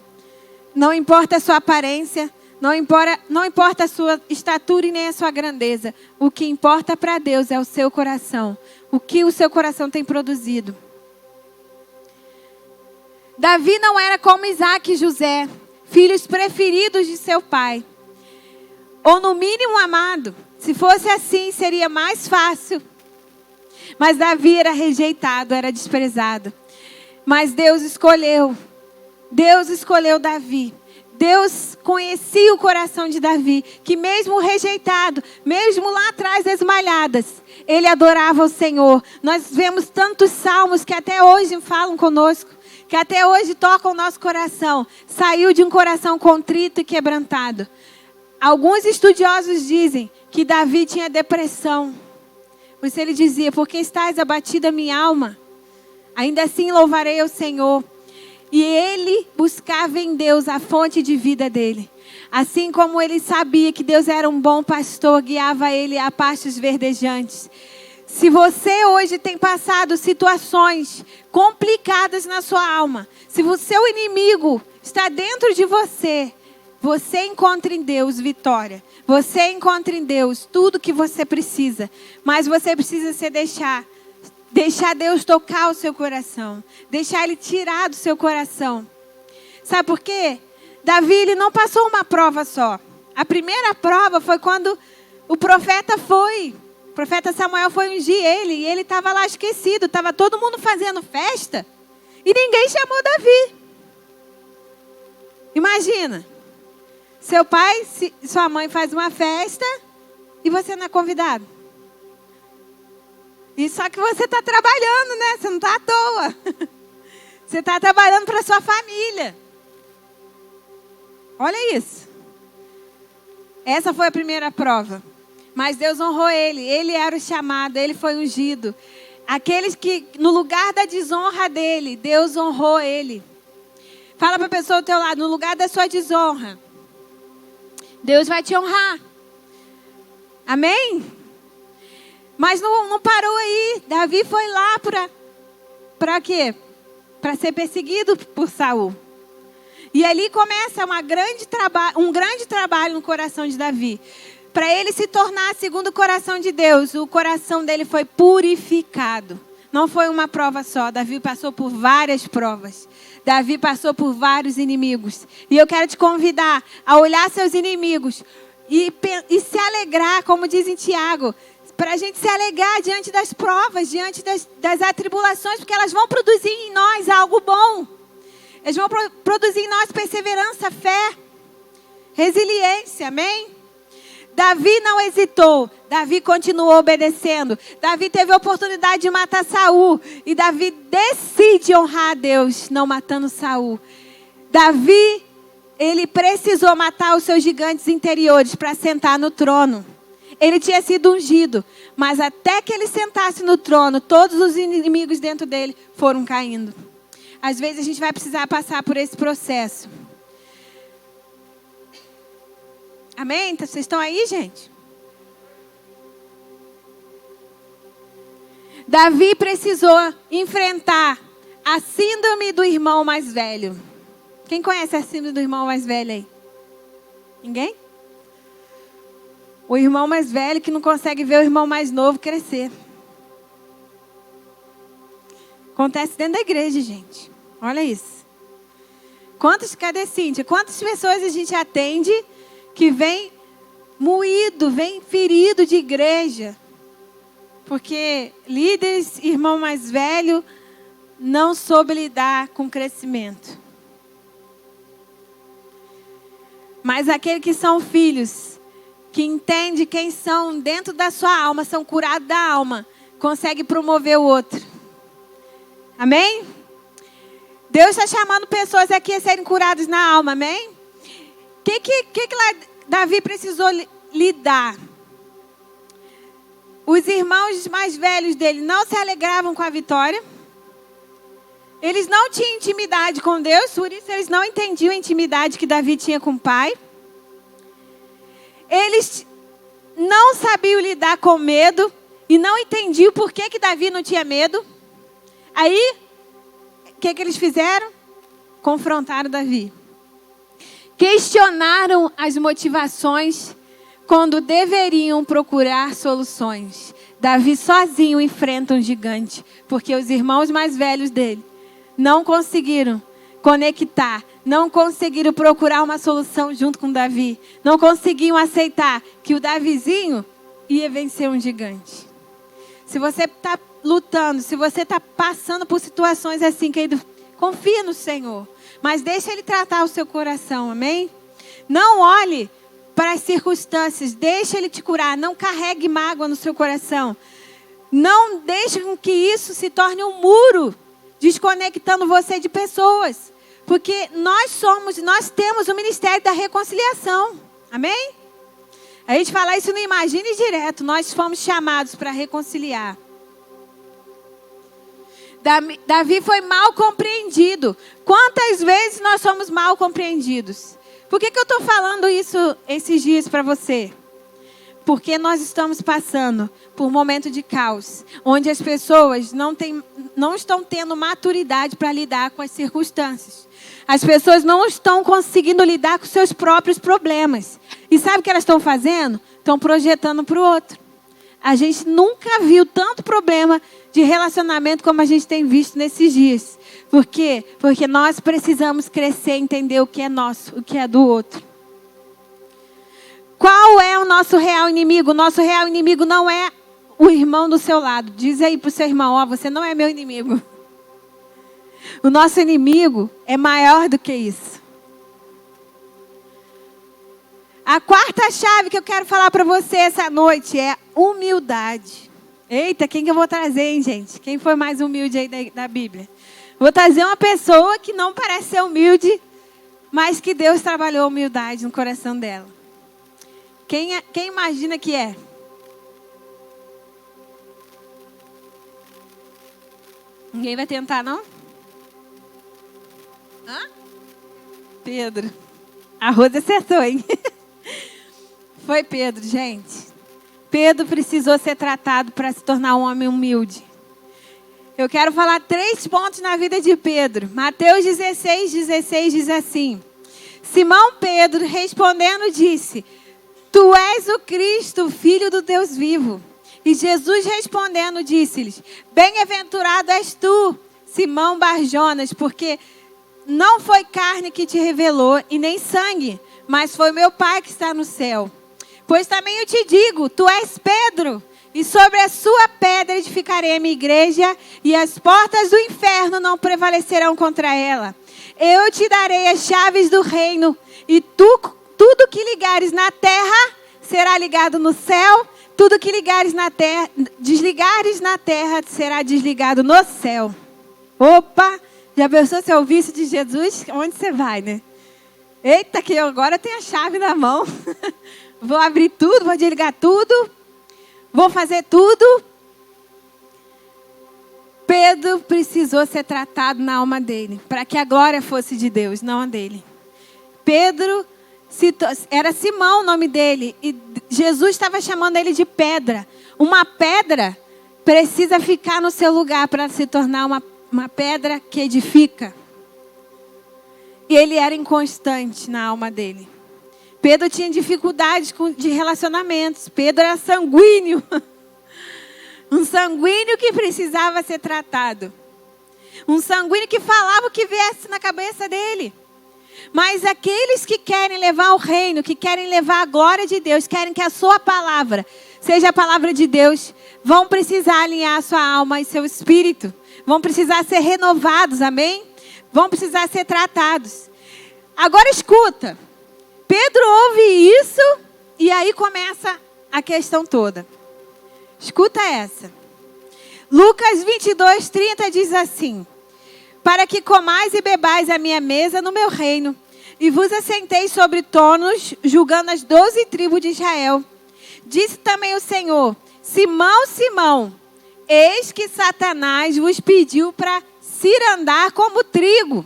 Não importa a sua aparência, não importa a sua estatura e nem a sua grandeza. O que importa para Deus é o seu coração. O que o seu coração tem produzido. Davi não era como Isaac e José, filhos preferidos de seu pai. Ou no mínimo amado. Se fosse assim, seria mais fácil. Mas Davi era rejeitado, era desprezado. Mas Deus escolheu Davi. Deus conhecia o coração de Davi, que mesmo rejeitado, mesmo lá atrás das malhadas, ele adorava o Senhor. Nós vemos tantos salmos que até hoje falam conosco, que até hoje tocam o nosso coração. Saiu de um coração contrito e quebrantado. Alguns estudiosos dizem que Davi tinha depressão. Por isso ele dizia: porque estás abatida minha alma? Ainda assim louvarei ao Senhor. E ele buscava em Deus a fonte de vida dele. Assim como ele sabia que Deus era um bom pastor, guiava ele a pastos verdejantes. Se você hoje tem passado situações complicadas na sua alma, se o seu inimigo está dentro de você, você encontra em Deus vitória. Você encontra em Deus tudo que você precisa. Mas você precisa se deixar Deus tocar o seu coração. Deixar Ele tirar do seu coração. Sabe por quê? Davi, ele não passou uma prova só. A primeira prova foi quando o profeta Samuel foi ungir ele. E ele estava lá esquecido. Estava todo mundo fazendo festa. E ninguém chamou Davi. Imagina. Seu pai, sua mãe faz uma festa e você não é convidado. E só que você está trabalhando, né? Você não está à toa. Você está trabalhando para a sua família. Olha isso. Essa foi a primeira prova. Mas Deus honrou ele. Ele era o chamado, ele foi ungido. Aqueles que, no lugar da desonra dele, Deus honrou ele. Fala para a pessoa do teu lado: no lugar da sua desonra, Deus vai te honrar. Amém? Mas não parou aí. Davi foi lá para quê? Para ser perseguido por Saul. E ali começa um grande trabalho no coração de Davi. Para ele se tornar segundo o coração de Deus, o coração dele foi purificado. Não foi uma prova só. Davi passou por várias provas. Davi passou por vários inimigos. E eu quero te convidar a olhar seus inimigos e se alegrar, como diz em Tiago. Para a gente se alegrar diante das provas, diante das atribulações, porque elas vão produzir em nós algo bom. Elas vão produzir em nós perseverança, fé, resiliência, amém? Davi não hesitou, Davi continuou obedecendo. Davi teve a oportunidade de matar Saul, e Davi decide honrar a Deus, não matando Saul. Davi, ele precisou matar os seus gigantes interiores para sentar no trono. Ele tinha sido ungido, mas até que ele sentasse no trono, todos os inimigos dentro dele foram caindo. Às vezes a gente vai precisar passar por esse processo. Amém? Vocês estão aí, gente? Davi precisou enfrentar a síndrome do irmão mais velho. Quem conhece a síndrome do irmão mais velho aí? Ninguém? O irmão mais velho que não consegue ver o irmão mais novo crescer. Acontece dentro da igreja, gente. Olha isso. Cadê Cíntia? Quantas pessoas a gente atende que vem moído, vem ferido de igreja? Porque líderes, irmão mais velho, não soube lidar com o crescimento. Mas aqueles que são filhos, que entendem quem são dentro da sua alma, são curados da alma, consegue promover o outro. Amém? Deus está chamando pessoas aqui a serem curadas na alma, amém? O que Davi precisou lidar? Os irmãos mais velhos dele não se alegravam com a vitória. Eles não tinham intimidade com Deus, por isso eles não entendiam a intimidade que Davi tinha com o pai. Eles não sabiam lidar com medo e não entendiam por que Davi não tinha medo. Aí, o que eles fizeram? Confrontaram Davi. Questionaram as motivações quando deveriam procurar soluções. Davi sozinho enfrenta um gigante, porque os irmãos mais velhos dele não conseguiram conectar, não conseguiram procurar uma solução junto com Davi, não conseguiam aceitar que o Davizinho ia vencer um gigante. Se você está lutando, se você está passando por situações assim, querido, confia no Senhor, mas deixa Ele tratar o seu coração, amém? Não olhe para as circunstâncias, deixa Ele te curar, não carregue mágoa no seu coração, não deixe com que isso se torne um muro, desconectando você de pessoas, porque nós temos o ministério da reconciliação, amém? A gente fala isso no Imagine Direto, nós fomos chamados para reconciliar. Davi foi mal compreendido. Quantas vezes nós somos mal compreendidos? Por que eu estou falando isso esses dias para você? Porque nós estamos passando por um momento de caos, onde as pessoas não estão tendo maturidade para lidar com as circunstâncias. As pessoas não estão conseguindo lidar com seus próprios problemas. E sabe o que elas estão fazendo? Estão projetando para o outro. A gente nunca viu tanto problema de relacionamento como a gente tem visto nesses dias. Por quê? Porque nós precisamos crescer e entender o que é nosso, o que é do outro. Qual é o nosso real inimigo? O nosso real inimigo não é o irmão do seu lado. Diz aí para o seu irmão, você não é meu inimigo. O nosso inimigo é maior do que isso. A quarta chave que eu quero falar para você essa noite é humildade. Eita, quem que eu vou trazer, hein, gente? Quem foi mais humilde aí da Bíblia? Vou trazer uma pessoa que não parece ser humilde, mas que Deus trabalhou a humildade no coração dela. Quem imagina que é? Ninguém vai tentar, não? Hã? Pedro. A Rosa acertou, hein? Foi Pedro, gente. Pedro precisou ser tratado para se tornar um homem humilde. Eu quero falar 3 pontos na vida de Pedro. Mateus 16 diz assim: Simão Pedro respondendo disse: Tu és o Cristo, filho do Deus vivo. E Jesus respondendo disse-lhes: Bem-aventurado és tu, Simão Barjonas, porque não foi carne que te revelou e nem sangue, mas foi meu Pai que está no céu. Pois também eu te digo, tu és Pedro, e sobre a sua pedra edificarei a minha igreja, e as portas do inferno não prevalecerão contra ela. Eu te darei as chaves do reino, e tudo que ligares na terra será ligado no céu, tudo que ligares na terra, desligares na terra será desligado no céu. Opa! Já pensou se eu ouvisse de Jesus? Onde você vai, né? Eita, que eu agora tenho a chave na mão. Vou abrir tudo, vou desligar tudo. Vou fazer tudo. Pedro precisou ser tratado na alma dele, para que a glória fosse de Deus, não a dele. Pedro, era Simão o nome dele, e Jesus estava chamando ele de pedra. Uma pedra precisa ficar no seu lugar para se tornar uma pedra que edifica. E ele era inconstante na alma dele. Pedro tinha dificuldades de relacionamentos. Pedro era sanguíneo. Um sanguíneo que precisava ser tratado. Um sanguíneo que falava o que viesse na cabeça dele. Mas aqueles que querem levar o reino, que querem levar a glória de Deus, querem que a sua palavra seja a palavra de Deus, vão precisar alinhar sua alma e seu espírito. Vão precisar ser renovados, amém? Vão precisar ser tratados. Agora escuta. Pedro ouve isso e aí começa a questão toda. Escuta essa. Lucas 22:30 diz assim: para que comais e bebais a minha mesa no meu reino, e vos assenteis sobre tronos, julgando as 12 tribos de Israel. Disse também o Senhor: Simão, Simão, eis que Satanás vos pediu para cirandar como trigo.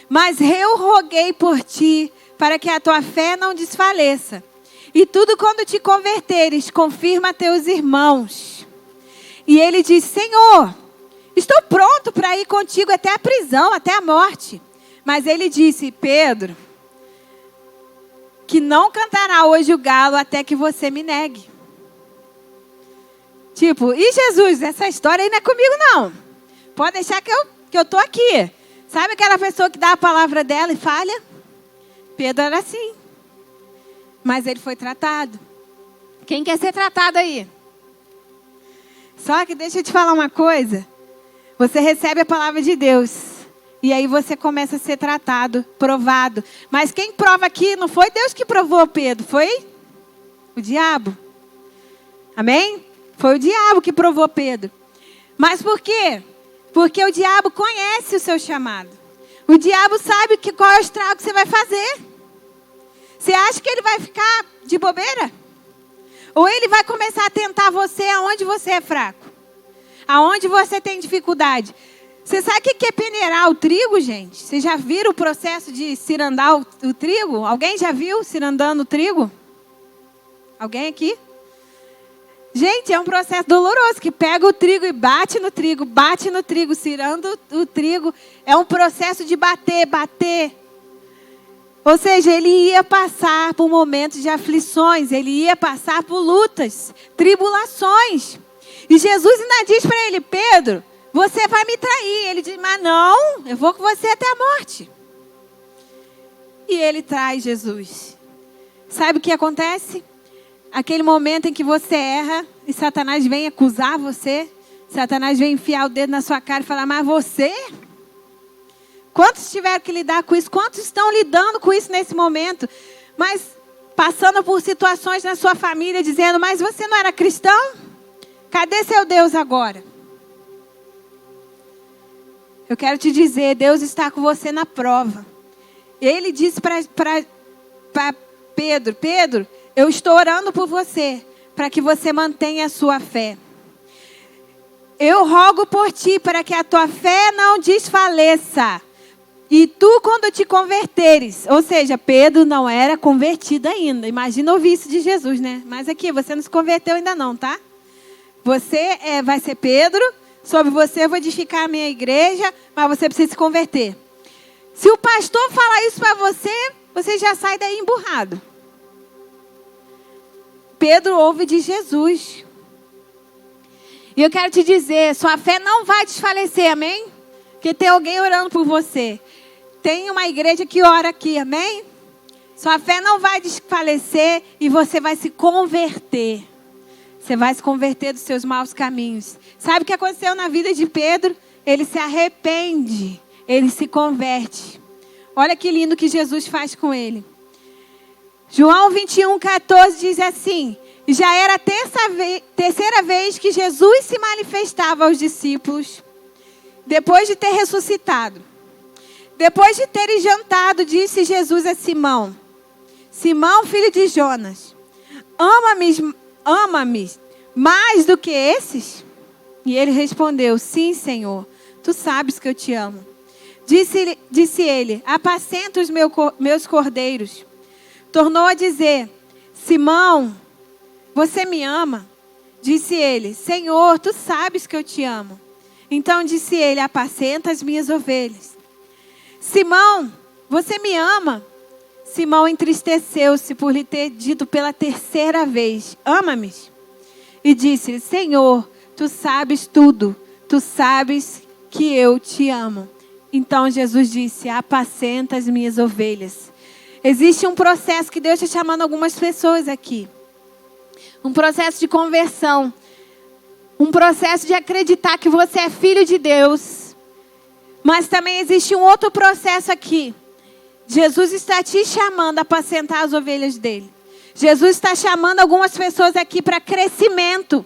Mas eu roguei por ti, para que a tua fé não desfaleça. E tudo quando te converteres, confirma a teus irmãos. E ele disse: Senhor, estou pronto para ir contigo até a prisão, até a morte. Mas ele disse: Pedro, que não cantará hoje o galo até que você me negue. Tipo, e Jesus, essa história aí não é comigo não. Pode deixar que eu tô aqui. Sabe aquela pessoa que dá a palavra dela e falha? Pedro era assim. Mas ele foi tratado. Quem quer ser tratado aí? Só que deixa eu te falar uma coisa. Você recebe a palavra de Deus. E aí você começa a ser tratado, provado. Mas quem prova aqui não foi Deus que provou Pedro. Foi o diabo. Amém? Foi o diabo que provou Pedro. Mas por quê? Porque o diabo conhece o seu chamado. O diabo sabe qual é o estrago que você vai fazer. Você acha que ele vai ficar de bobeira? Ou ele vai começar a tentar você aonde você é fraco? Aonde você tem dificuldade? Você sabe o que é peneirar o trigo, gente? Vocês já viram o processo de cirandar o trigo? Alguém já viu cirandando o trigo? Alguém aqui? Gente, é um processo doloroso, que pega o trigo e bate no trigo, cirando o trigo. É um processo de bater. Ou seja, ele ia passar por momentos de aflições, ele ia passar por lutas, tribulações. E Jesus ainda diz para ele: Pedro, você vai me trair. Ele diz: mas não, eu vou com você até a morte. E ele traz Jesus. Sabe o que acontece? Aquele momento em que você erra e Satanás vem acusar você. Satanás vem enfiar o dedo na sua cara e falar: mas você? Quantos tiveram que lidar com isso? Quantos estão lidando com isso nesse momento? Mas passando por situações na sua família, dizendo: mas você não era cristão? Cadê seu Deus agora? Eu quero te dizer, Deus está com você na prova. Ele disse para Pedro: Pedro, eu estou orando por você, para que você mantenha a sua fé. Eu rogo por ti, para que a tua fé não desfaleça. E tu, quando te converteres, ou seja, Pedro não era convertido ainda. Imagina ouvir isso de Jesus, né? Mas aqui, você não se converteu ainda não, tá? Você vai ser Pedro, sobre você eu vou edificar a minha igreja, mas você precisa se converter. Se o pastor falar isso para você, você já sai daí emburrado. Pedro ouve de Jesus. E eu quero te dizer, sua fé não vai desfalecer, amém? Porque tem alguém orando por você. Tem uma igreja que ora aqui, amém? Sua fé não vai desfalecer e você vai se converter. Você vai se converter dos seus maus caminhos. Sabe o que aconteceu na vida de Pedro? Ele se arrepende, ele se converte. Olha que lindo que Jesus faz com ele. João 21:14 diz assim: já era a terceira vez que Jesus se manifestava aos discípulos, depois de ter ressuscitado. Depois de terem jantado, disse Jesus a Simão: Simão, filho de Jonas, ama-me mais do que esses? E ele respondeu: sim, Senhor, tu sabes que eu te amo. Disse ele: apacenta os meus cordeiros. Tornou a dizer: Simão, você me ama? Disse ele: Senhor, tu sabes que eu te amo. Então disse ele: apacenta as minhas ovelhas. Simão, você me ama? Simão entristeceu-se por lhe ter dito pela terceira vez: ama-me? E disse: Senhor, tu sabes tudo, tu sabes que eu te amo. Então Jesus disse: apacenta as minhas ovelhas. Existe um processo que Deus está chamando algumas pessoas aqui. Um processo de conversão. Um processo de acreditar que você é filho de Deus. Mas também existe um outro processo aqui. Jesus está te chamando a apacentar as ovelhas dele. Jesus está chamando algumas pessoas aqui para crescimento.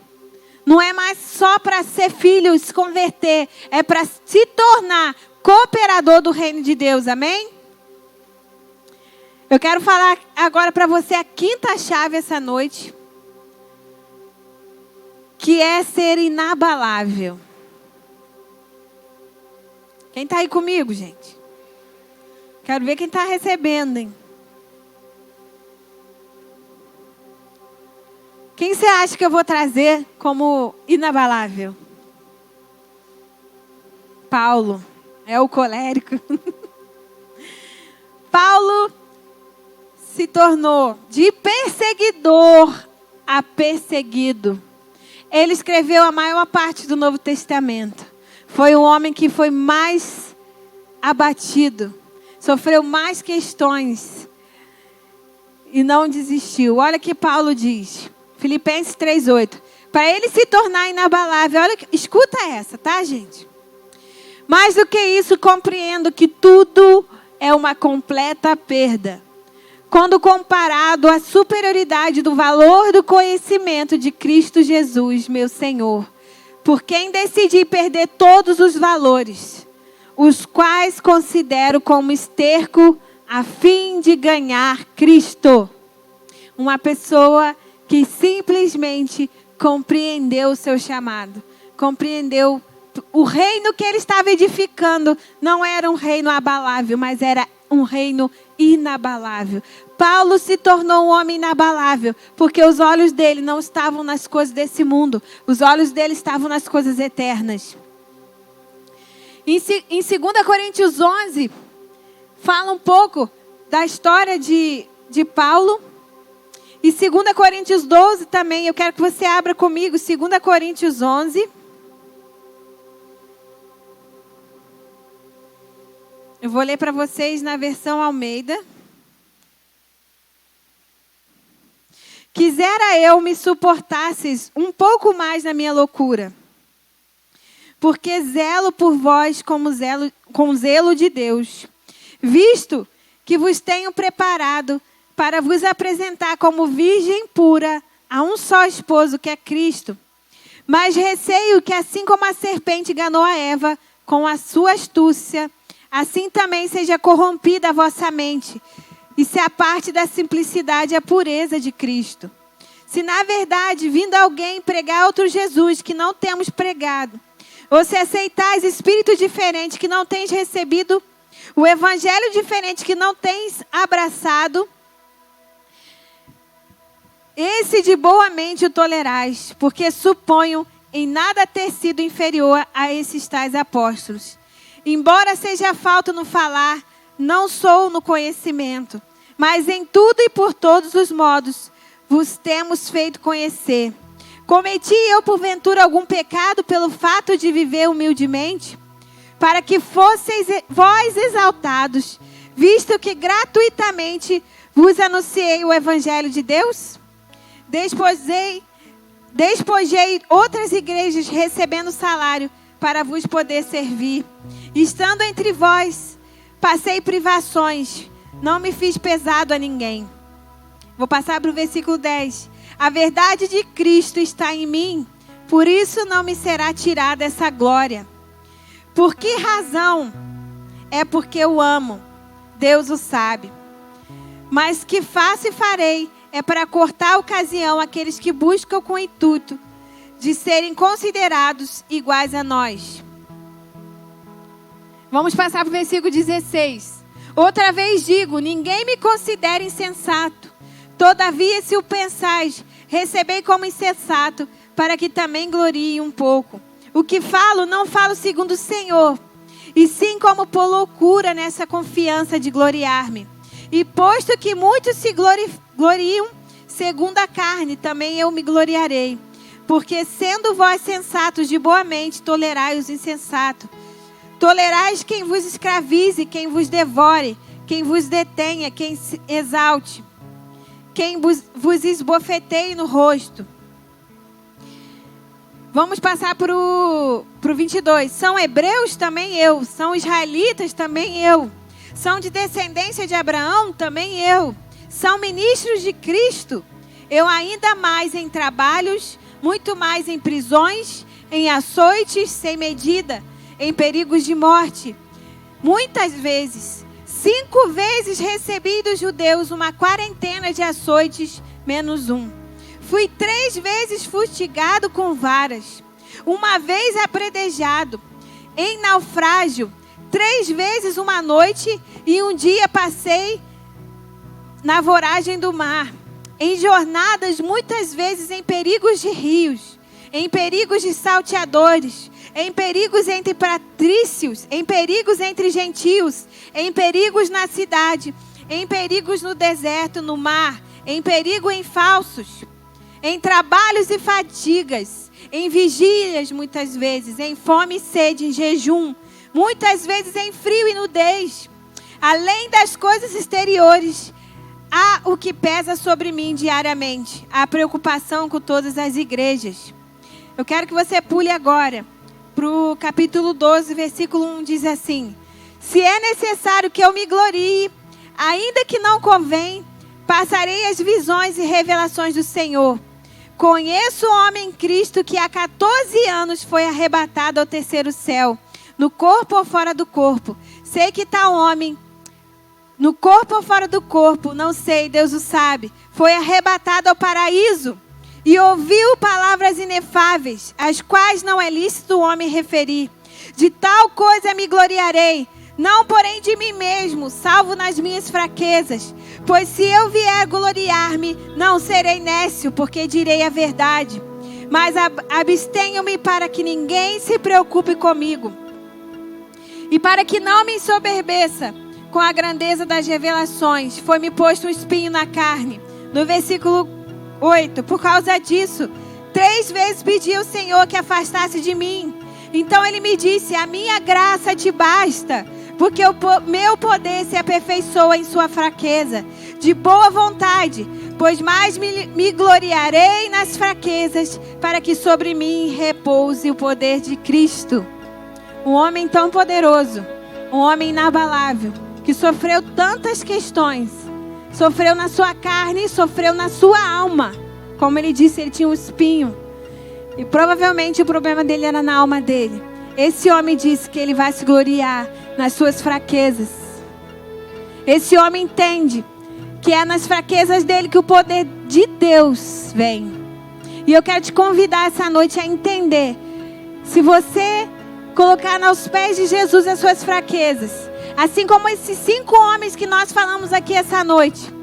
Não é mais só para ser filho e se converter. É para se tornar cooperador do reino de Deus. Amém? Eu quero falar agora para você a quinta chave essa noite. Que é ser inabalável. Quem está aí comigo, gente? Quero ver quem está recebendo, hein? Quem você acha que eu vou trazer como inabalável? Paulo. É o colérico. Paulo se tornou de perseguidor a perseguido. Ele escreveu a maior parte do Novo Testamento. Foi o homem que foi mais abatido. Sofreu mais questões. E não desistiu. Olha o que Paulo diz. Filipenses 3:8. Para ele se tornar inabalável. Olha, escuta essa, tá, gente? Mais do que isso, compreendo que tudo é uma completa perda. Quando comparado à superioridade do valor do conhecimento de Cristo Jesus, meu Senhor, por quem decidi perder todos os valores, os quais considero como esterco a fim de ganhar Cristo. Uma pessoa que simplesmente compreendeu o seu chamado, compreendeu o reino que ele estava edificando. Não era um reino abalável, mas era um reino inabalável. Paulo se tornou um homem inabalável, porque os olhos dele não estavam nas coisas desse mundo. Os olhos dele estavam nas coisas eternas. Em 2 Coríntios 11, fala um pouco da história de Paulo. E 2 Coríntios 12 também, eu quero que você abra comigo, 2 Coríntios 11. Eu vou ler para vocês na versão Almeida. Quisera eu me suportasses um pouco mais na minha loucura, porque zelo por vós com zelo de Deus, visto que vos tenho preparado para vos apresentar como virgem pura a um só esposo, que é Cristo. Mas receio que, assim como a serpente enganou a Eva com a sua astúcia, assim também seja corrompida a vossa mente, e se aparte da simplicidade e a pureza de Cristo. Se na verdade, vindo alguém pregar outro Jesus que não temos pregado, ou se aceitais espírito diferente que não tens recebido, o evangelho diferente que não tens abraçado, esse de boa mente o tolerais, porque suponho em nada ter sido inferior a esses tais apóstolos. Embora seja falto no falar, não sou no conhecimento, mas em tudo e por todos os modos vos temos feito conhecer. Cometi eu porventura algum pecado pelo fato de viver humildemente? Para que fosseis vós exaltados, visto que gratuitamente vos anunciei o evangelho de Deus? Despojei outras igrejas recebendo salário para vos poder servir. Estando entre vós, passei privações, não me fiz pesado a ninguém. Vou passar para o versículo 10. A verdade de Cristo está em mim, por isso não me será tirada essa glória. Por que razão? É porque eu amo, Deus o sabe. Mas que faço e farei é para cortar a ocasião àqueles que buscam com o intuito de serem considerados iguais a nós. Vamos passar para o versículo 16. Outra vez digo, ninguém me considera insensato. Todavia, se o pensais, recebei como insensato, para que também glorie um pouco. O que falo, não falo segundo o Senhor, e sim como por loucura nessa confiança de gloriar-me. E posto que muitos se gloriam segundo a carne, também eu me gloriarei. Porque sendo vós sensatos de boa mente, tolerai os insensatos. Tolerais quem vos escravize, quem vos devore, quem vos detenha, quem se exalte, quem vos esbofeteie no rosto. Vamos passar para o 22. São hebreus? Também eu. São israelitas? Também eu. São de descendência de Abraão? Também eu. São ministros de Cristo? Eu ainda mais em trabalhos, muito mais em prisões, em açoites sem medida, em perigos de morte. Muitas vezes, 5 vezes recebi dos judeus uma quarentena de açoites, menos um. Fui 3 vezes fustigado com varas, uma vez apredejado, em naufrágio, 3 vezes uma noite e um dia passei na voragem do mar, em jornadas muitas vezes em perigos de rios, em perigos de salteadores, em perigos entre patrícios, em perigos entre gentios, em perigos na cidade, em perigos no deserto, no mar, em perigo em falsos, em trabalhos e fadigas, em vigílias muitas vezes, em fome e sede, em jejum, muitas vezes em frio e nudez. Além das coisas exteriores, há o que pesa sobre mim diariamente, a preocupação com todas as igrejas. Eu quero que você pule agora para o capítulo 12, versículo 1, diz assim: se é necessário que eu me glorie, ainda que não convém, passarei as visões e revelações do Senhor. Conheço o homem em Cristo que há 14 anos foi arrebatado ao terceiro céu, no corpo ou fora do corpo. Sei que tal homem, no corpo ou fora do corpo, não sei, Deus o sabe, foi arrebatado ao paraíso e ouviu palavras inefáveis, as quais não é lícito o homem referir. De tal coisa me gloriarei, não porém de mim mesmo, salvo nas minhas fraquezas. Pois se eu vier gloriar-me, não serei nécio, porque direi a verdade. Mas abstenho-me para que ninguém se preocupe comigo. E para que não me ensoberbeça com a grandeza das revelações, foi-me posto um espinho na carne. No versículo 8, por causa disso, 3 vezes pedi ao Senhor que afastasse de mim. Então ele me disse: a minha graça te basta, porque o meu poder se aperfeiçoa em sua fraqueza. De boa vontade, pois mais me gloriarei nas fraquezas, para que sobre mim repouse o poder de Cristo. Um homem tão poderoso, um homem inabalável, que sofreu tantas questões, sofreu na sua carne e sofreu na sua alma. Como ele disse, ele tinha um espinho, e provavelmente o problema dele era na alma dele. Esse homem disse que ele vai se gloriar nas suas fraquezas. Esse homem entende que é nas fraquezas dele que o poder de Deus vem. E eu quero te convidar essa noite a entender: se você colocar aos pés de Jesus as suas fraquezas, assim como esses 5 homens que nós falamos aqui essa noite,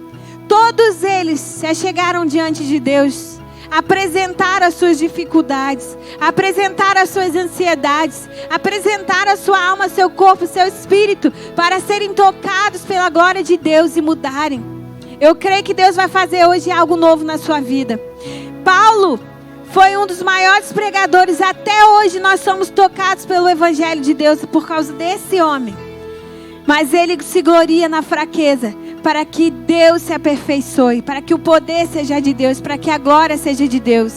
todos eles se chegaram diante de Deus, apresentaram as suas dificuldades, apresentaram as suas ansiedades, apresentaram a sua alma, seu corpo, seu espírito, para serem tocados pela glória de Deus e mudarem. Eu creio que Deus vai fazer hoje algo novo na sua vida. Paulo foi um dos maiores pregadores. Até hoje nós somos tocados pelo Evangelho de Deus por causa desse homem. Mas ele se gloria na fraqueza, para que Deus se aperfeiçoe, para que o poder seja de Deus, para que a glória seja de Deus.